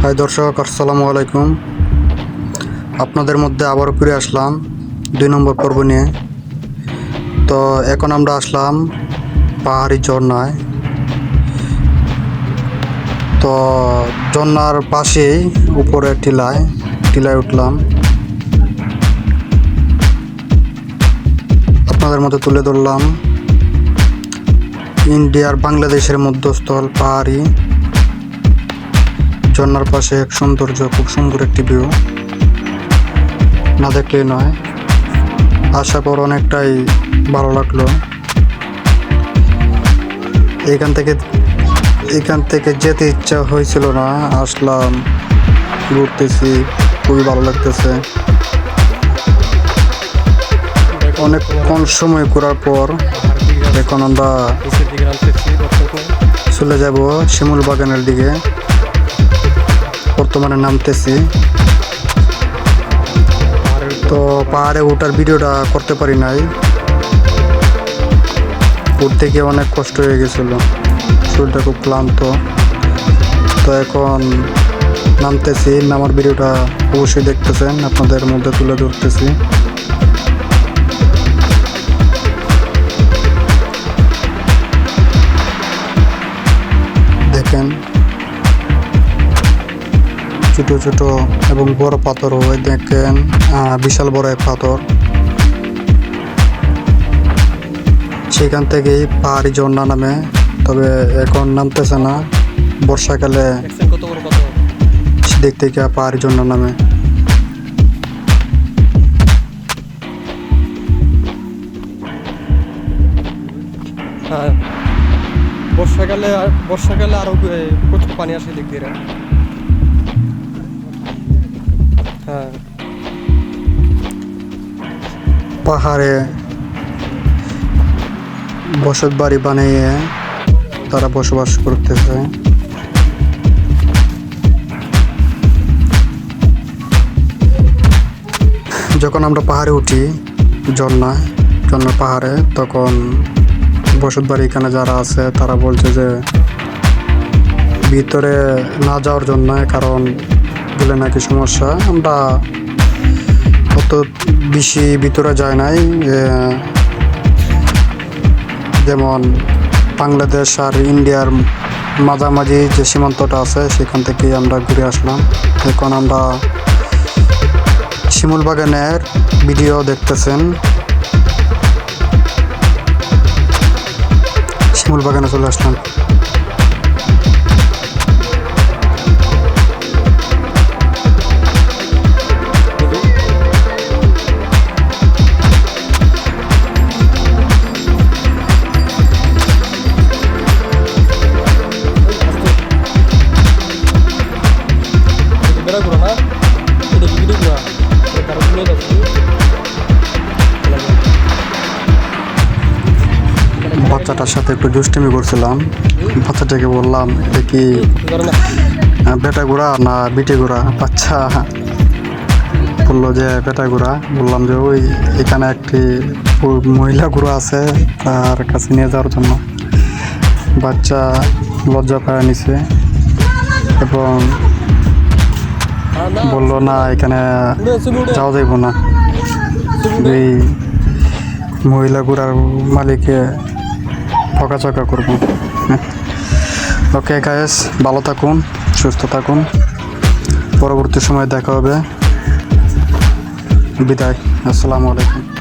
High দর্শক, আসসালামু আলাইকুম। আপনাদের মধ্যে আবারও ফিরে আসলাম 2 নম্বর পর্ব নিয়ে। তো এখন আমরা আসলাম পাহাড়ি ঝর্ণায়। তো ঝর্ণার পাশেই উপরে টিলায় উঠলাম, আপনাদের মধ্যে তুলে ধরলাম ইন্ডিয়ার বাংলাদেশের মধ্যস্থল পাহাড়ি ঝর্ণার পাশে এক সৌন্দর্য, খুব সুন্দর একটি ভিউ, না দেখলেই নয়। আসার পর অনেকটাই ভালো লাগলো। এখান থেকে যেতে ইচ্ছা হয়েছিল না, আসলাম, ঘুরতেছি, খুবই ভালো লাগতেছে। অনেক কম সময় ঘোরার পর এখন আমরা চলে যাব শিমুল বাগানের দিকে। বর্তমানে নামতেছি। তো পাহাড়ে ওঠার ভিডিওটা করতে পারি নাই, উঠতে গিয়ে অনেক কষ্ট হয়ে গেছিল, শরীরটা খুব ক্লান্ত। তো এখন নামতেছি, নামার ভিডিওটা অবশ্যই দেখতেছেন, আপনাদের মধ্যে তুলে ধরতেছি। দেখেন ছোট ছোট এবং বড় পাথর হয়, দেখেন বিশাল বড় এক পাথর। সেখান থেকেই পাহাড়ি ঝর্ণা নামে, তবে এখন নামতেছে না, বর্ষাকালে দেখতে গিয়ে পাহাড়ি ঝর্ণা নামে। হ্যাঁ, বর্ষাকালে আরো প্রচুর পানি আসে দিক দিয়ে। হ্যাঁ, পাহাড়ে বসত বাড়ি বানিয়ে তারা বসবাস করতেছে। যখন আমরা পাহাড়ে উঠি, ঝর্ণার পাহাড়ে, তখন বসত বাড়ি এখানে যারা আছে তারা বলছে যে ভিতরে না যাওয়ার জন্য, কারণ বলে নাকি সমস্যা। আমরা অত বেশি ভিতরে যাই নাই, যেমন বাংলাদেশ আর ইন্ডিয়ার মাঝামাঝি যে সীমান্তটা আছে সেখান থেকে আমরা ঘুরে আসলাম। এখন আমরা শিমুল বাগানের ভিডিও দেখতেছেন। শিমুল বাগানে চলে আসলাম। বাচ্চাটার সাথে একটু দুষ্টুমি করছিলাম। বাচ্চাটাকে বললাম, এটা কি বেটা ঘোড়া না বিটি ঘোড়া? বাচ্চা বললো যে বেটা ঘোড়া। বললাম যে ওই এখানে একটি মহিলা ঘোড়া আছে, তার কাছে নিয়ে যাওয়ার জন্য। বাচ্চা লজ্জা পায় নিছে এবং বললো না, এখানে যাওয়া যাইব না, এই মহিলা ঘোড়ার মালিককে ঠকাচকা করবো। ওকে গাইস, ভালো থাকুন, সুস্থ থাকুন, পরবর্তী সময় দেখা হবে। বিদায়, আসসালামু আলাইকুম।